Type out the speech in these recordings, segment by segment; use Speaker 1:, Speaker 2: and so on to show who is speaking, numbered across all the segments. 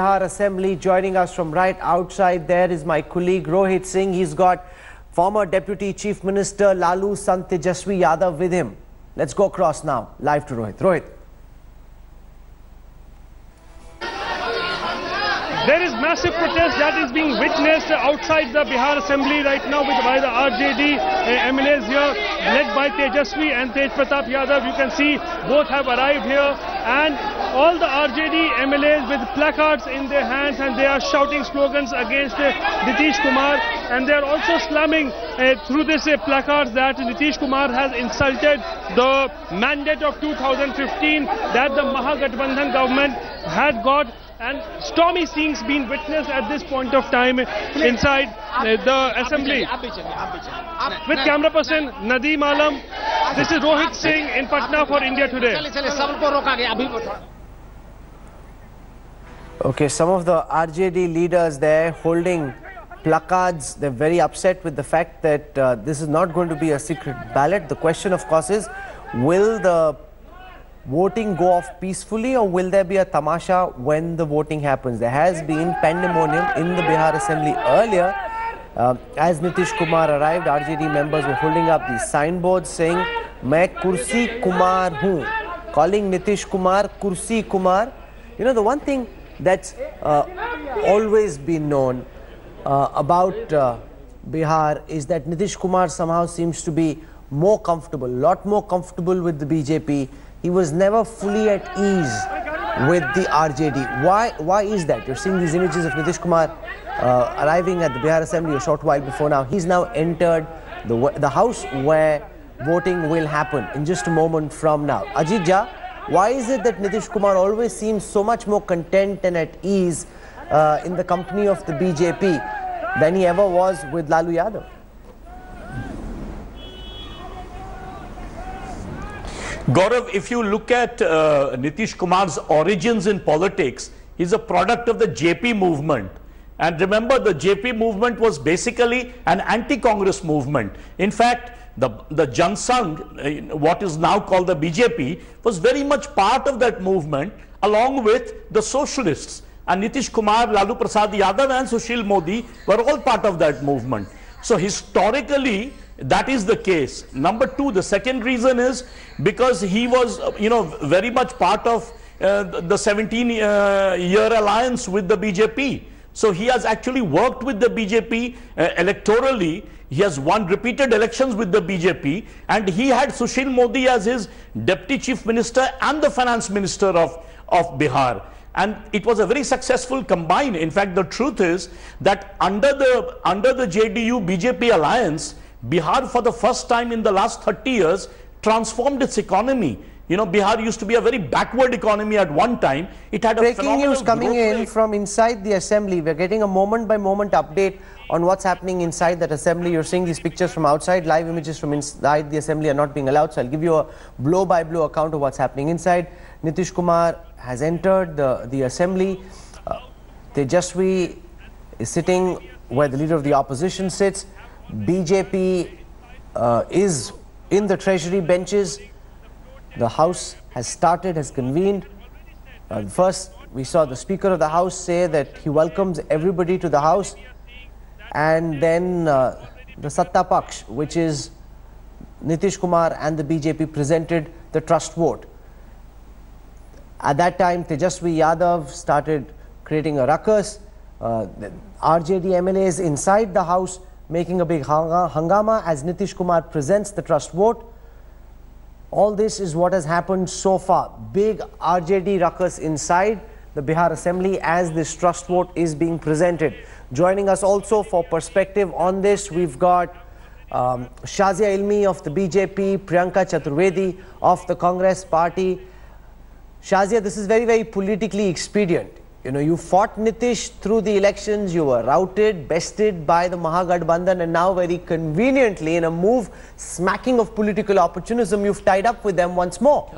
Speaker 1: Bihar Assembly. Joining us from right outside there is my colleague Rohit Singh. He's got former Deputy Chief Minister Lalu Sant Tejaswi Yadav with him. Let's go across now, live to Rohit. Rohit.
Speaker 2: There is massive protest that is being witnessed outside the Bihar Assembly right now by the RJD MLAs here, led by Tejaswi and Tej Pratap Yadav. You can see both have arrived here, and all the RJD MLAs with placards in their hands, and they are shouting slogans against Nitish Kumar, and they are also slamming through this placards that Nitish Kumar has insulted the mandate of 2015 that the Mahagathbandhan government had got. And stormy scenes being witnessed at this point of time inside the assembly. With camera person Nadeem Alam, this is Rohit Singh in Patna for India Today.
Speaker 1: Okay, some of the RJD leaders there holding placards. They're very upset with the fact that this is not going to be a secret ballot. The question, of course, is will the voting go off peacefully, or will there be a tamasha when the voting happens? There has been pandemonium in the Bihar Assembly earlier. As Nitish Kumar arrived, RJD members were holding up these signboards saying, "Main Kursi Kumar hoon," calling Nitish Kumar Kursi Kumar. You know, the one thing that's always been known about Bihar is that Nitish Kumar somehow seems to be more comfortable, lot more comfortable with the BJP. He was never fully at ease with the RJD. Why is that? You're seeing these images of Nitish Kumar arriving at the Bihar Assembly a short while before now. He's now entered the house where voting will happen in just a moment from now. Ajit, why is it that Nitish Kumar always seems so much more content and at ease in the company of the BJP than he ever was with Lalu Yadav?
Speaker 3: Gaurav, if you look at Nitish Kumar's origins in politics, he's a product of the JP movement. And remember, the JP movement was basically an anti-Congress movement. In fact, the Jansangh, what is now called the BJP, was very much part of that movement, along with the socialists. And Nitish Kumar, Lalu Prasad Yadav and Sushil Modi were all part of that movement. So historically, that is the case. Number two, the second reason is because he was, very much part of the 17-year alliance with the BJP. So he has actually worked with the BJP electorally. He has won repeated elections with the BJP, and he had Sushil Modi as his deputy chief minister and the finance minister of Bihar. And it was a very successful combine. In fact, the truth is that under the JDU BJP alliance, Bihar for the first time in the last 30 years transformed its economy. You know, Bihar used to be a very backward economy at one time. It had a
Speaker 1: breaking news coming in from inside the assembly. We're getting a moment-by-moment update on what's happening inside that assembly. You're seeing these pictures from outside. Live images from inside the assembly are not being allowed. So I'll give you a blow-by-blow account of what's happening inside. Nitish Kumar has entered the assembly. Tejaswi is sitting where the leader of the opposition sits. BJP is in the treasury benches. The house has started, has convened. First, we saw the Speaker of the House say that he welcomes everybody to the house. And then the Satta Paksh, which is Nitish Kumar and the BJP, presented the trust vote. At that time, Tejaswi Yadav started creating a ruckus. The RJD MLAs inside the house making a big hangama as Nitish Kumar presents the trust vote. All this is what has happened so far. Big RJD ruckus inside the Bihar Assembly as this trust vote is being presented. Joining us also for perspective on this, we've got Shazia Ilmi of the BJP, Priyanka Chaturvedi of the Congress party. Shazia, this is very, very politically expedient. You know, you fought Nitish through the elections, you were routed, bested by the Mahagathbandhan, and now very conveniently, in a move smacking of political opportunism, you've tied up with them once more.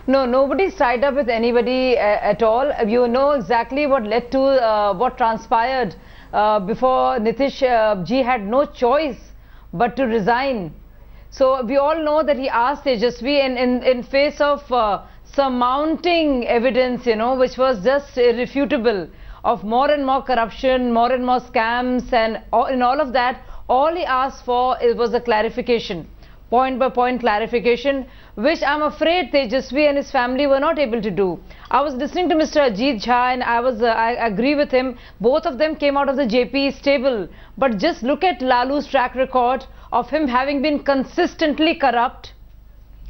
Speaker 4: No, nobody's tied up with anybody at all. You know exactly what led to what transpired before Nitish ji had no choice but to resign. So we all know that he asked Tejasvi in face of some mounting evidence, you know, which was just irrefutable, of more and more corruption, more and more scams, and in all of that, all he asked for was a clarification, point by point clarification, which I'm afraid Tejasvi and his family were not able to do. I was listening to Mr. Ajit Jha, and I agree with him. Both of them came out of the JP stable, but just look at Lalu's track record of him having been consistently corrupt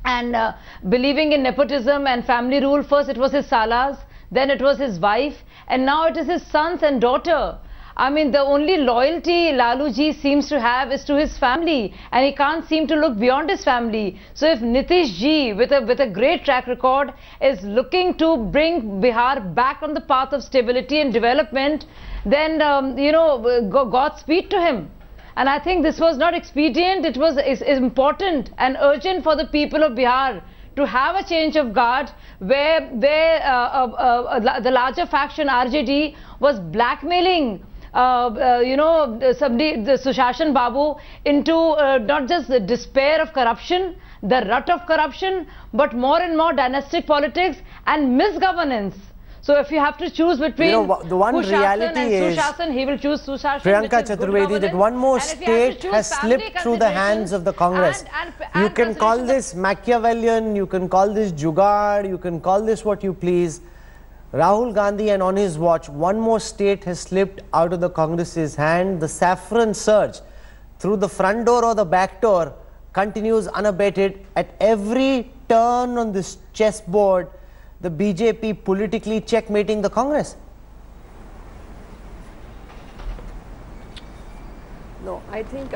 Speaker 4: and believing in nepotism and family rule. First it was his salas, then it was his wife, and now it is his sons and daughter. I mean, the only loyalty Laluji seems to have is to his family, and he can't seem to look beyond his family. So if Nitish ji, with a great track record, is looking to bring Bihar back on the path of stability and development, then you know, Godspeed to him. And I think this was not expedient. It was important and urgent for the people of Bihar to have a change of guard, where the larger faction RJD was blackmailing you know, somebody, the Sushil Babu, into not just the despair of corruption, the rut of corruption, but more and more dynastic politics and misgovernance. So if you have to choose between,
Speaker 1: you know, the one reality is,
Speaker 4: Sushil, he will choose Sushil,
Speaker 1: Priyanka Chaturvedi, that one more state has slipped through the hands of the Congress. You can call this Machiavellian, you can call this Jugaad, you can call this what you please. Rahul Gandhi, and on his watch, one more state has slipped out of the Congress's hand. The saffron surge through the front door or the back door continues unabated. At every turn on this chessboard, the BJP politically checkmating the Congress.
Speaker 5: No, I think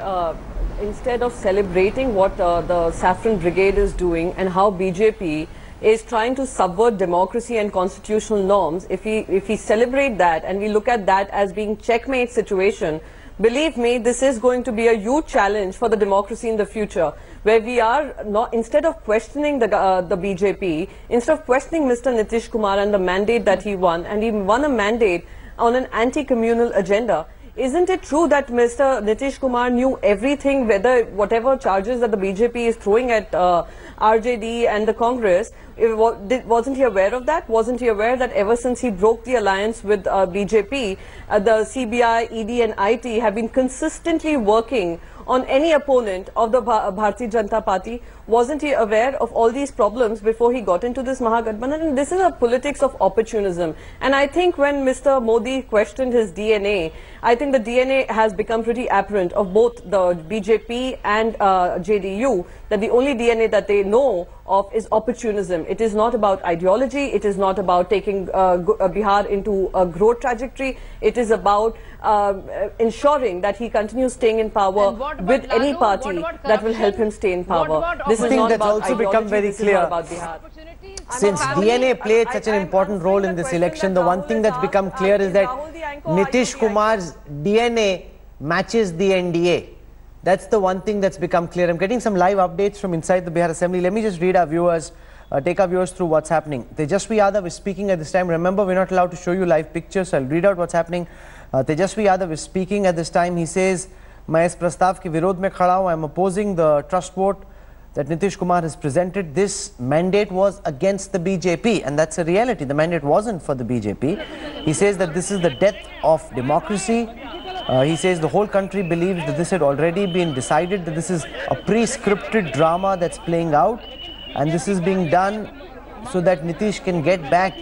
Speaker 5: instead of celebrating what the Saffron Brigade is doing and how BJP is trying to subvert democracy and constitutional norms, if we celebrate that and we look at that as being checkmate situation, believe me, this is going to be a huge challenge for the democracy in the future, where we are not, instead of questioning the BJP, instead of questioning Mr. Nitish Kumar and the mandate that he won, and he won a mandate on an anti-communal agenda. Isn't it true that Mr. Nitish Kumar knew everything, whatever charges that the BJP is throwing at RJD and the Congress? Wasn't he aware of that? Wasn't he aware that ever since he broke the alliance with BJP, the CBI, ED and IT have been consistently working on any opponent of the Bharatiya Janata Party? Wasn't he aware of all these problems before he got into this Mahagathbandhan? And this is a politics of opportunism. And I think when Mr. Modi questioned his DNA, I think the DNA has become pretty apparent of both the BJP and JDU, that the only DNA that they know of is opportunism. It is not about ideology. It is not about taking Bihar into a growth trajectory. It is about ensuring that he continues staying in power with any party that will help him stay in power. This is not about
Speaker 1: also become very clear. Since DNA played such an important role in this election, the one thing that's become clear is that Nitish Kumar's DNA matches the NDA. That's the one thing that's become clear. I'm getting some live updates from inside the Bihar Assembly. Let me just read our viewers, take our viewers through what's happening. Tejasvi Yadav is speaking at this time. Remember, we're not allowed to show you live pictures, so I'll read out what's happening. Tejasvi Yadav is speaking at this time. He says, "मैं इस प्रस्ताव के विरोध में खड़ा हूं. I'm opposing the trust vote that Nitish Kumar has presented. This mandate was against the BJP, and that's a reality. The mandate wasn't for the BJP. He says that this is the death of democracy. He says the whole country believes that this had already been decided, that this is a pre-scripted drama that's playing out, and this is being done so that Nitish can get back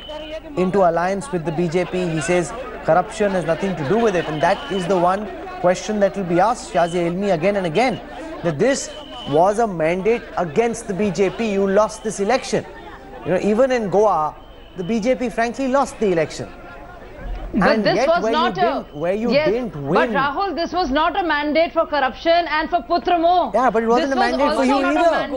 Speaker 1: into alliance with the BJP. He says corruption has nothing to do with it, and that is the one question that will be asked Shazia Ilmi again and again, that this was a mandate against the BJP. You lost this election. You know, even in Goa, the BJP frankly lost the election.
Speaker 4: But
Speaker 1: and
Speaker 4: this was not
Speaker 1: didn't win.
Speaker 4: But Rahul, this was not a mandate for corruption and for Putramo.
Speaker 1: Yeah, but it wasn't a mandate for you either.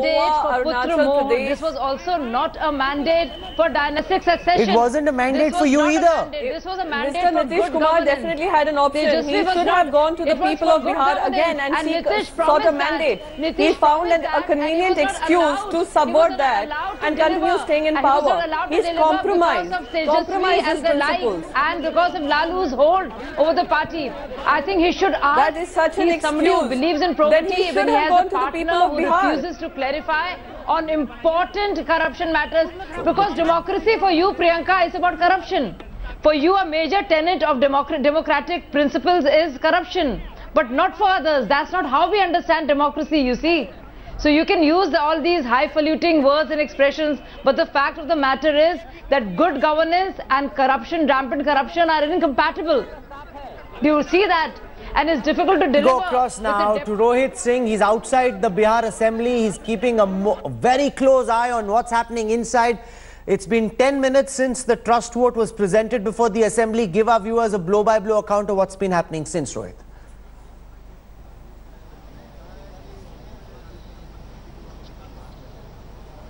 Speaker 4: This was also not a mandate for dynastic succession.
Speaker 1: It wasn't a mandate for you either.
Speaker 4: This was a mandate
Speaker 5: for
Speaker 4: Nitish
Speaker 5: Kumar definitely had an option. He should have gone to the people of Bihar again and sought a mandate. He found a convenient excuse to subvert that and continue staying in power. He's compromised. Compromised his principles.
Speaker 4: And because of Lalu's hold over the party. I think he should ask.
Speaker 5: That is such an excuse.
Speaker 4: Somebody who believes in probity when he has a partner who refuses to clarify on important corruption matters. Because democracy for you, Priyanka, is about corruption. For you, a major tenet of democratic principles is corruption. But not for others. That's not how we understand democracy, you see. So you can use all these highfalutin words and expressions, but the fact of the matter is that good governance and corruption, rampant corruption, are incompatible. Do you see that? And it's difficult to deliver.
Speaker 1: Go across now to Rohit Singh. He's outside the Bihar Assembly. He's keeping a very close eye on what's happening inside. It's been 10 minutes since the trust vote was presented before the Assembly. Give our viewers a blow-by-blow account of what's been happening since, Rohit.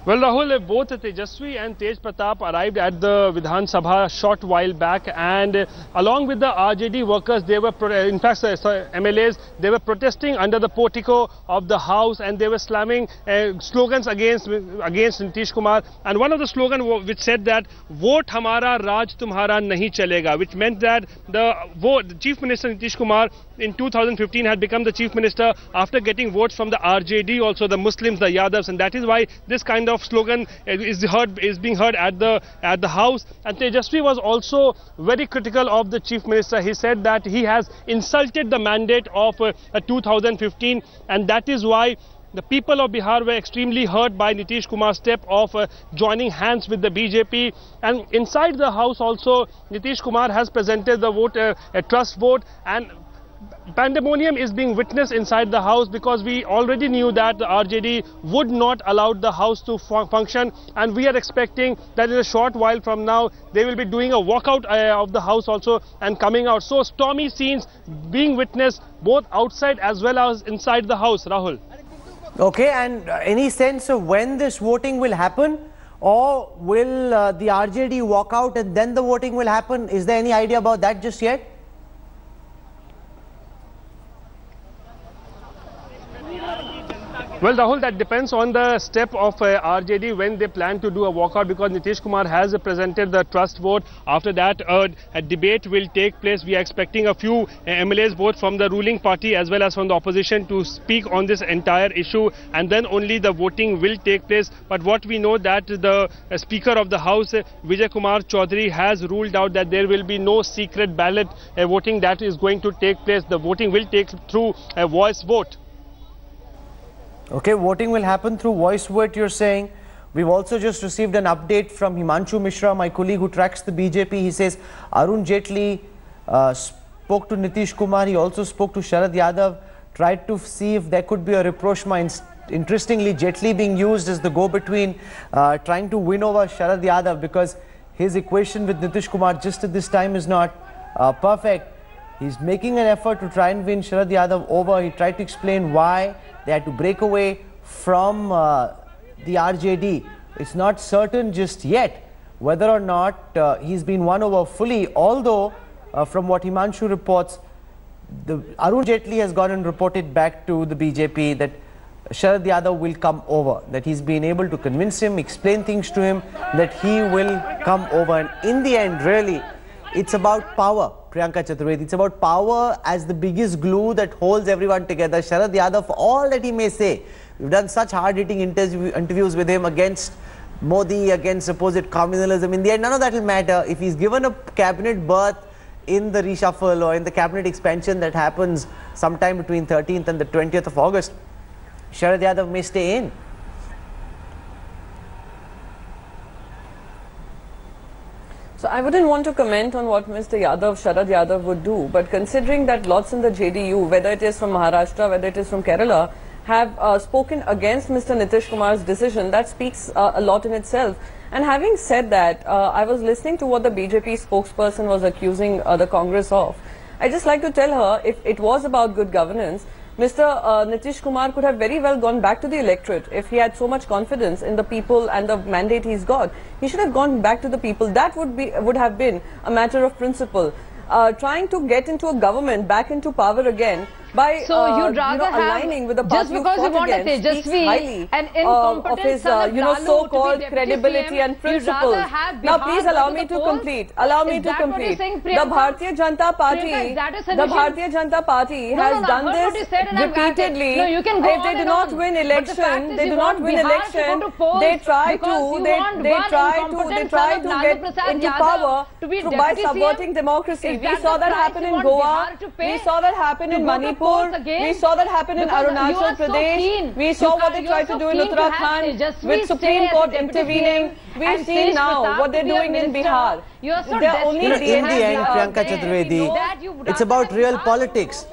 Speaker 2: Well, Rahul, both Tejaswi and Tej Pratap arrived at the Vidhan Sabha a short while back, and along with the RJD workers, they were, in fact, MLAs, they were protesting under the portico of the house, and they were slamming slogans against Nitish Kumar. And one of the slogans which said that "Vote Hamara, Raj Tumhara Nahi Chalega," which meant that the Chief Minister Nitish Kumar in 2015 had become the Chief Minister after getting votes from the RJD, also the Muslims, the Yadavs, and that is why this kind of slogan is being heard at the house. And Tejaswi was also very critical of the Chief Minister. He said that he has insulted the mandate of 2015, and that is why the people of Bihar were extremely hurt by Nitish Kumar's step of joining hands with the BJP. And inside the house also, Nitish Kumar has presented the vote, a trust vote, and pandemonium is being witnessed inside the house because we already knew that the RJD would not allow the house to function, and we are expecting that in a short while from now they will be doing a walkout of the house also and coming out. So stormy scenes being witnessed both outside as well as inside the house, Rahul.
Speaker 1: Okay, and any sense of when this voting will happen, or will the RJD walk out and then the voting will happen? Is there any idea about that just yet?
Speaker 2: Well, Rahul, that depends on the step of RJD when they plan to do a walkout, because Nitish Kumar has presented the trust vote. After that, a debate will take place. We are expecting a few MLAs both from the ruling party as well as from the opposition to speak on this entire issue, and then only the voting will take place. But what we know that the Speaker of the House, Vijay Kumar Chaudhary, has ruled out that there will be no secret ballot voting that is going to take place. The voting will take through a voice vote.
Speaker 1: Okay, voting will happen through voice vote, you're saying. We've also just received an update from Himanshu Mishra, my colleague who tracks the BJP. He says Arun Jaitley spoke to Nitish Kumar. He also spoke to Sharad Yadav, tried to see if there could be a rapprochement. Interestingly, Jaitley being used as the go-between, trying to win over Sharad Yadav, because his equation with Nitish Kumar just at this time is not perfect. He's making an effort to try and win Sharad Yadav over. He tried to explain why they had to break away from the RJD. It's not certain just yet whether or not he's been won over fully, although from what Himanshu reports, Arun Jaitley has gone and reported back to the BJP that Sharad Yadav will come over, that he's been able to convince him, explain things to him, that he will come over. And in the end, really, it's about power, Priyanka Chaturvedi. It's about power as the biggest glue that holds everyone together. Sharad Yadav, for all that he may say, we've done such hard-hitting interviews with him against Modi, against supposed communalism. In the end, none of that will matter. If he's given a cabinet berth in the reshuffle or in the cabinet expansion that happens sometime between 13th and the 20th of August, Sharad Yadav may stay in.
Speaker 5: So I wouldn't want to comment on what Mr. Sharad Yadav would do, but considering that lots in the JDU, whether it is from Maharashtra, whether it is from Kerala, have spoken against Mr. Nitish Kumar's decision, that speaks a lot in itself. And having said that, I was listening to what the BJP spokesperson was accusing the Congress of. I'd just like to tell her, if it was about good governance, Mr. Nitish Kumar could have very well gone back to the electorate if he had so much confidence in the people and the mandate he's got. He should have gone back to the people. That would have been a matter of principle. Trying to get into a government, back into power again, by
Speaker 4: you'd rather
Speaker 5: aligning with the party
Speaker 4: just because you want a Tejasvi and incompetent
Speaker 5: of his so-called credibility and principles. Now please allow me to complete. Allow me to complete. The Bharatiya Janata Party, has done this repeatedly. If they do not win election, they try to get into power by subverting democracy. We saw that happen in Goa. We saw that happen in Manipur. We saw that happen in Arunachal Pradesh. We saw what they tried to do in Uttarakhand with Supreme Court intervening. We've seen now what they're doing in Bihar. They're only
Speaker 1: in the end, Priyanka Chaturvedi, it's about real politics.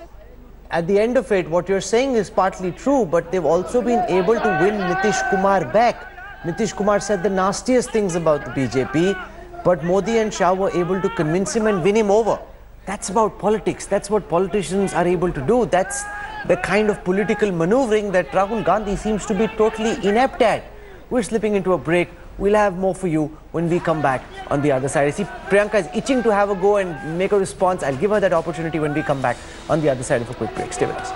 Speaker 1: At the end of it, what you're saying is partly true, but they've also been able to win Nitish Kumar back. Nitish Kumar said the nastiest things about the BJP, but Modi and Shah were able to convince him and win him over. That's about politics. That's what politicians are able to do. That's the kind of political maneuvering that Rahul Gandhi seems to be totally inept at. We're slipping into a break. We'll have more for you when we come back on the other side. I see Priyanka is itching to have a go and make a response. I'll give her that opportunity when we come back on the other side of a quick break. Stay with us.